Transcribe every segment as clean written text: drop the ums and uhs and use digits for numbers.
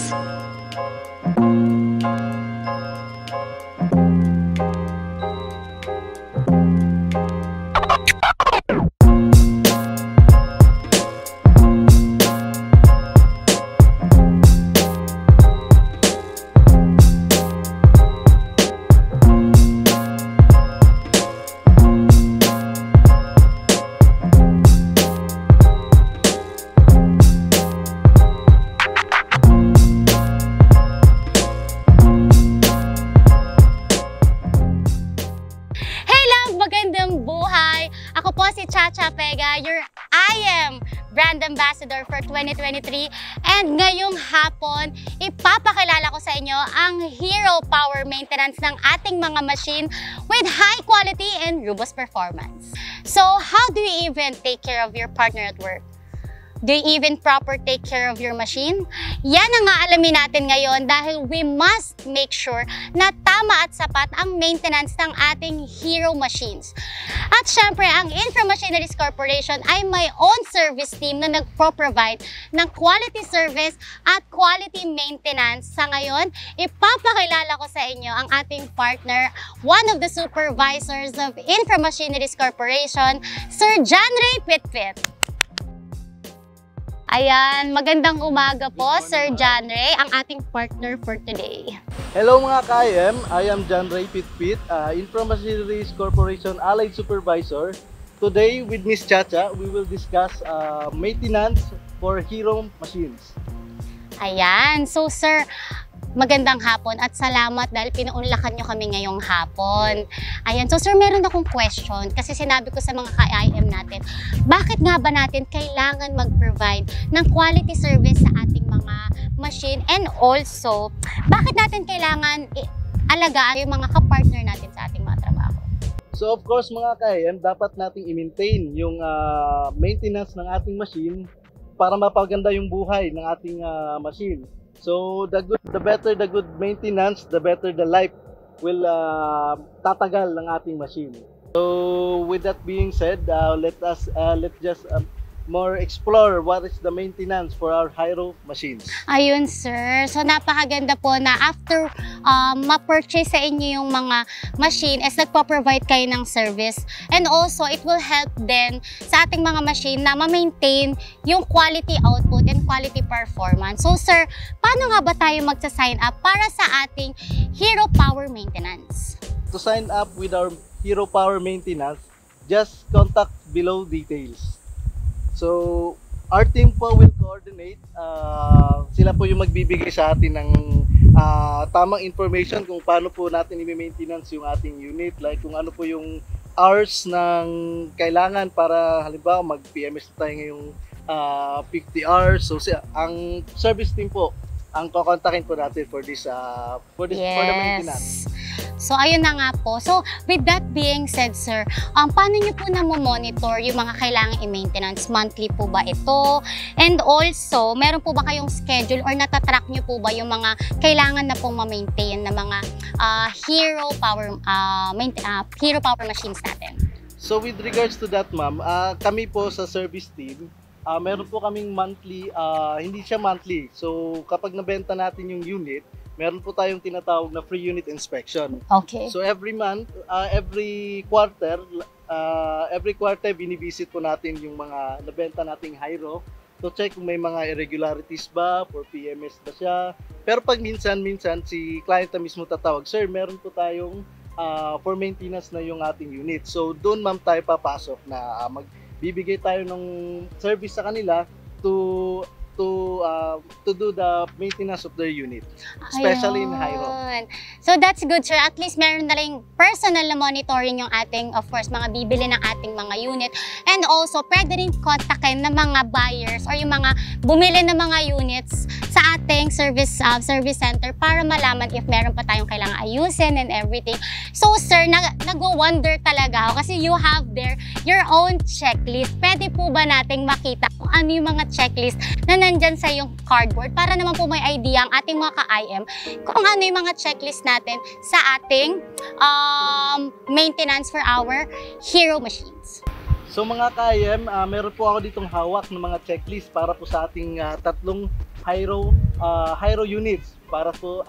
Machines. Magandang buhay! Ako po si Chacha Pega, your IM Brand Ambassador for 2023. And ngayong hapon, ipapakilala ko sa inyo ang Hero Power Maintenance ng ating mga machine with high quality and robust performance. So, how do you even take care of your partner at work? Do you even proper take care of your machine? Yan ang aalamin natin ngayon dahil we must make sure na tama at sapat ang maintenance ng ating hero machines. At syempre, ang Infra Machineries Corporation ay may own service team na nagpo-provide ng quality service at quality maintenance. Sa ngayon, ipapakilala ko sa inyo ang ating partner, one of the supervisors of Infra Machineries Corporation, Sir John Ray Pitpit. Ayan, magandang umaga po, Sir John Ray, ang ating partner for today. Hello mga ka-IM, I am John Ray Pitpit, Infra Machineries Corporation Allied Supervisor. Today with Miss Chacha, we will discuss maintenance for Hero machines. Ayan, so sir, magandang hapon at salamat dahil pinaunlakan nyo kami ngayong hapon. Ayan, so sir, meron akong question kasi sinabi ko sa mga ka-IM natin, bakit nga ba natin kailangan mag-provide ng quality service sa ating mga machine, and also, bakit natin kailangan alagaan yung mga ka-partner natin sa ating mga trabaho? So of course mga ka-IM, dapat nating i-maintain yung maintenance ng ating machine para mapaganda yung buhay ng ating machine. So the better the good maintenance, the better the life will tatagal ng ating machine. So with that being said, let's just more explore what is the maintenance for our Hero machines. Ayun sir, so napakaganda po na after ma-purchase sa inyo yung mga machine is nagpo-provide kayo ng service, and also it will help din sa ating mga machine na ma-maintain yung quality output and quality performance. So sir, paano nga ba tayo magsa-sign up para sa ating Hero Power Maintenance? To sign up with our Hero Power Maintenance, just contact below details. So, our team po will coordinate. Sila po yung magbibigay sa atin ng tamang information kung paano po natin i-maintenance yung ating unit. Like kung ano po yung hours ng kailangan para halimbawa mag-PMS na tayo ngayong 50 hours. So, ang service team po ang kukontakin po natin for this for the maintenance. So, ayun na nga po. So, with that being said, sir, paano nyo po na-monitor yung mga kailangang i-maintenance? Monthly po ba ito? And also, meron po ba kayong schedule or natatrack nyo po ba yung mga kailangan na pong ma-maintain na mga Hero Power machines natin? So, with regards to that, ma'am, kami po sa service team, meron po kaming monthly, hindi siya monthly. So, kapag nabenta natin yung unit, meron po tayong tinatawag na free unit inspection. Okay. So every month, every quarter binivisit po natin yung mga nabenta nating Hero to check kung may mga irregularities ba, for PMS ba siya. Pero pag minsan si client na mismo tatawag, sir, meron po tayong for maintenance na yung ating unit. So doon ma'am tayo papasok na magbibigay tayo ng service sa kanila to do the maintenance of their unit, especially in Hero. So that's good, sir. At least meron na rin personal na monitoring yung ating, of course, mga bibili ng ating mga unit. And also, pwede rin kontakin ng mga buyers or yung mga bumili ng mga units sa ating service center para malaman if meron pa tayong kailangan ayusin and everything. So, sir, nag-wonder talaga ako kasi you have there your own checklist. Pwede po ba nating makita kung ano yung mga checklist na nandyan sa yung cardboard para naman po may idea ang ating mga ka-IM kung ano yung mga checklist natin sa ating maintenance for our Hero machines. So mga ka-IM, meron po ako ditong hawak ng mga checklist para po sa ating tatlong Hero Hyro units para po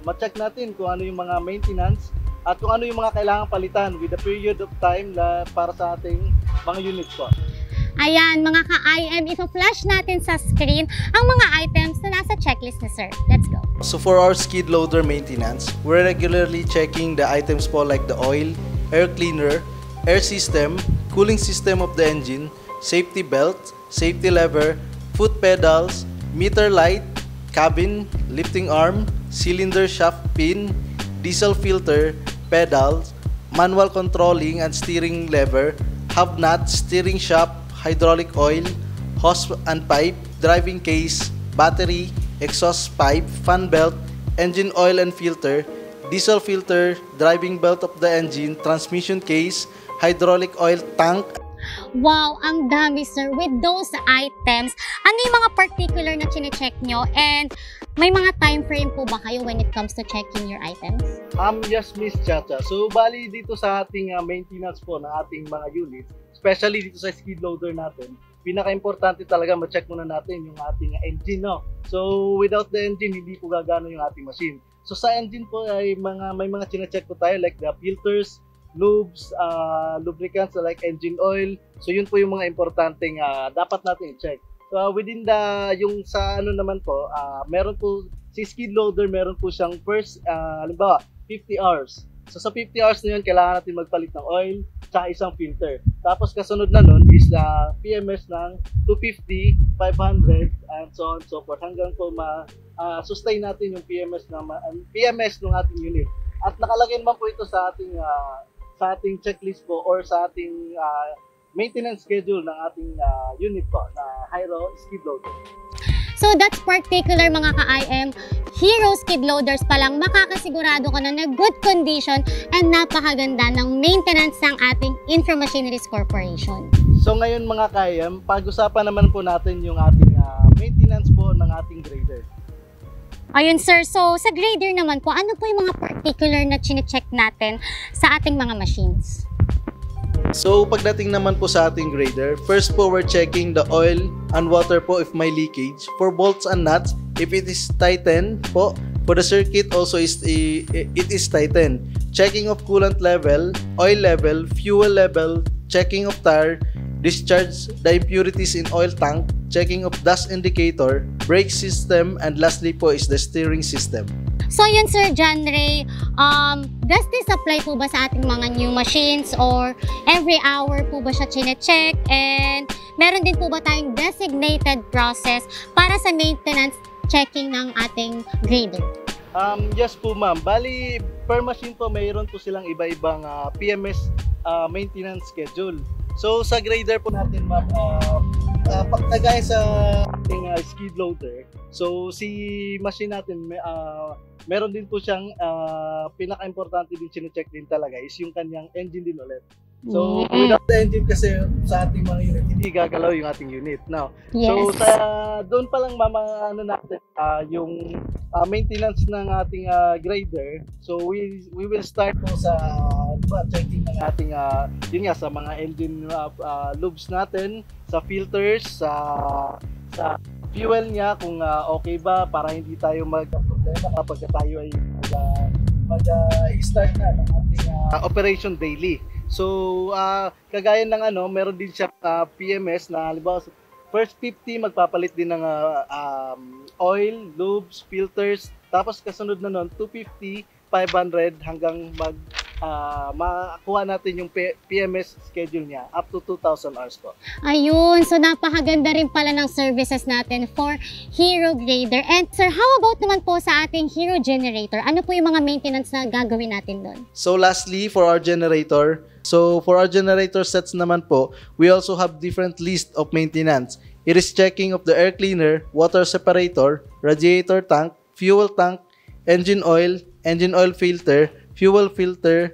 ma-check natin kung ano yung mga maintenance at kung ano yung mga kailangan palitan with the period of time na para sa ating mga units po. Ayan, mga ka-IM, ipa-flash natin sa screen ang mga items na nasa checklist ni Sir. Let's go. So for our skid loader maintenance, we're regularly checking the items po like the oil, air cleaner, air system, cooling system of the engine, safety belt, safety lever, foot pedals, meter light, cabin, lifting arm, cylinder shaft pin, diesel filter, pedals, manual controlling and steering lever, hub nut, steering shaft, hydraulic oil, hose and pipe, driving case, battery, exhaust pipe, fan belt, engine oil and filter, diesel filter, driving belt of the engine, transmission case, hydraulic oil tank. Wow, ang dami sir. With those items, ano yung mga particular na chine-check nyo? And may mga time frame po ba kayo when it comes to checking your items? Yes, Miss Chacha. So, bali dito sa ating maintenance po ng ating mga units, especially dito sa skid loader natin, pinaka-importante talaga ma-check muna natin yung ating engine, no? So, without the engine, hindi po gagana yung ating machine. So, sa engine po ay may mga chine-check po tayo like the filters, lubes, lubricants like engine oil. So, yun po yung mga importanteng dapat natin i-check. So, within yung sa ano naman po, meron po, si skid loader, meron po siyang first, halimbawa, 50 hours. So, sa 50 hours na yun, kailangan natin magpalit ng oil, tsaka isang filter. Tapos, kasunod na nun is PMS ng 250, 500, and so on and so forth. Hanggang po sustain natin yung PMS ng ating unit. At nakalagay naman po ito sa ating checklist po or sa ating maintenance schedule ng ating unit po na Hyro skid loader. So that's particular mga ka-IM, Hero skid loaders pa lang makakasigurado ka na good condition and napakaganda ng maintenance ng ating Infra Machineries Corporation. So ngayon mga ka-IM, pag-usapan naman po natin yung ating maintenance po ng ating grader. Ayun sir, so sa grader naman po, ano po yung mga particular na chine-check natin sa ating mga machines? So pagdating naman po sa ating grader, first po we're checking the oil and water po if may leakage. For bolts and nuts, if it is tightened po, for the circuit also it is tightened. Checking of coolant level, oil level, fuel level, checking of tire, discharge the impurities in oil tank, checking of dust indicator, brake system, and lastly po is the steering system. So yun Sir John Ray, does this apply po ba sa ating mga new machines or every hour po ba siya chine-check? And meron din po ba tayong designated process para sa maintenance checking ng ating grader? Yes po ma'am. Bali, per machine po mayroon po silang iba-ibang PMS maintenance schedule. So sa grader po natin ma'am, pagkagaya sa ating skid loader, so si machine natin meron din po siyang pinaka-importante din chine-check din talaga is yung kanyang engine din ulit. So without the engine kasi sa ating mga unit, hindi gagalaw yung ating unit. Now, yes. So doon pa lang natin yung maintenance ng ating grader. So we will start po sa checking ng ating yun nga sa mga engine lubes natin, sa filters, sa fuel niya kung okay ba para hindi tayo magka-problema kapag tayo ay mag-start na ng ating operation daily. So kagaya ng meron din siya PMS na halimbawa first 50 magpapalit din ng oil, lubes, filters, tapos kasunod na nun 250, 500 hanggang makuha natin yung PMS schedule niya up to 2,000 hours po. Ayun, so napakaganda rin pala ng services natin for Hero Grader. And sir, how about naman po sa ating Hero Generator? Ano po yung mga maintenance na gagawin natin doon? So lastly, for our generator, sets naman po, we also have different list of maintenance. It is checking of the air cleaner, water separator, radiator tank, fuel tank, engine oil filter, fuel filter,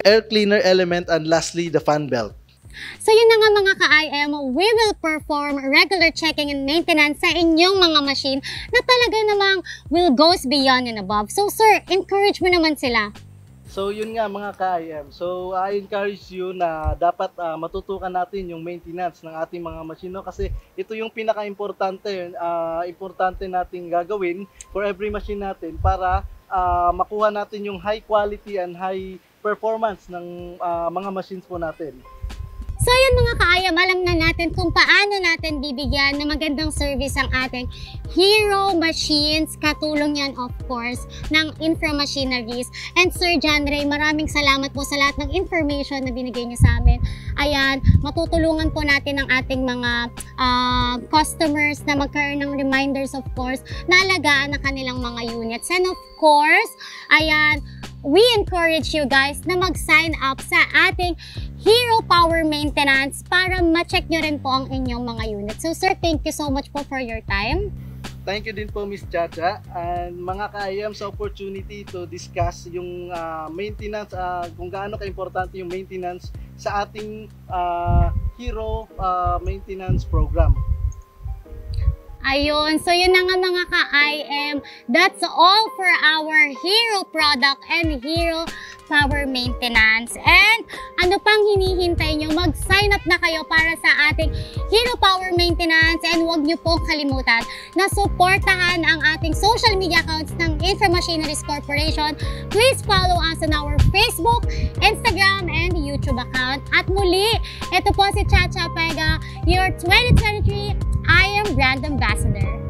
air cleaner element, and lastly, the fan belt. So yun na nga mga ka-IM, we will perform regular checking and maintenance sa inyong mga machine na talaga namang will goes beyond and above. So sir, encourage mo naman sila. So yun nga mga ka-IM. So I encourage you na dapat matutukan natin yung maintenance ng ating mga machine kasi ito yung pinaka-importante importante nating gagawin for every machine natin para makuha natin yung high quality and high performance ng mga machines po natin. So yun mga kaayam, alam na natin kung paano natin bibigyan ng magandang service ang ating hero machines. Katulong yan of course ng Infra Machineries. And Sir John Ray, maraming salamat po sa lahat ng information na binigay niyo sa amin. Ayan, matutulungan po natin ang ating mga customers na magkaroon ng reminders of course na alagaan ang kanilang mga units. And of course, ayan, we encourage you guys na mag-sign up sa ating Hero Power Maintenance para ma-check nyo rin po ang inyong mga units. So sir, thank you so much po for your time. Thank you din po Miss Chacha and mga ka-IM sa opportunity to discuss yung maintenance, kung gaano ka-importante yung maintenance sa ating Hero Maintenance Program. Ayun, so yun na nga mga ka-IM. That's all for our Hero product and Hero Power Maintenance. And ano pang hinihintay nyo? Mag-sign up na kayo para sa ating Hero Power Maintenance and huwag nyo pong kalimutan na suportahan ang ating social media accounts ng Infra Machineries Corporation. Please follow us on our Facebook, Instagram, and YouTube account. At muli, ito po si Chacha Pega, your 2023 I Am Brand Ambassador.